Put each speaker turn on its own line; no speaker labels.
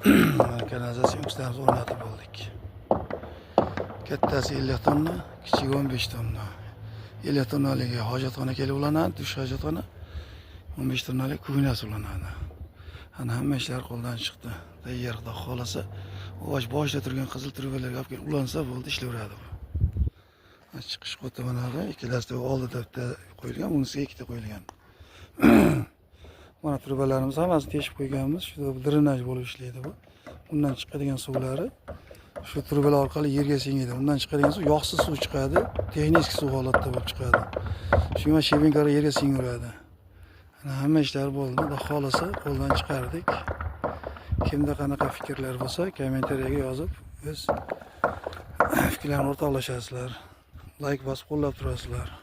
Kanalizasiya ustamiz o'rnatib oldik. Kattasi 50 tonna, kichigi 15 tonna. 50 tonnaligi hojatxona kelib ulanadi, dush hojatxona. 15 tonnalik kuynasi ulanadi. Ana hamma ishlar qo'ldan chiqdi. Tayyor Xudo xolasa, boshida turgan qizil trubalarga olib kelib ulansa bo'ldi, ishlayveradi bu. Chiqish qoti mana bu, ikkalasi oldida bitta qo'yilgan, bunisiga ikkita qo'yilgan. Mana trubalarimiz hammasini teshib qo'yganmiz. Shu drenaj bo'lib ishlaydi bu. Undan chiqadigan suvlari shu trubalar orqali yerga singadi. Undan chiqadigan suv yoqsiz suv chiqadi, texnik suv holatda bo'lib chiqadi. Shunga shebenklar yerga singaveradi. Ana hamma ishlar bo'ldi. Xudo xolasa qo'ldan chiqardik. Kimda qanaqa fikrlar bo'lsa, kommentariyaga yozib, o'z fikrlarini o'rtoqlashasizlar. Like bosib qo'llab turasizlar.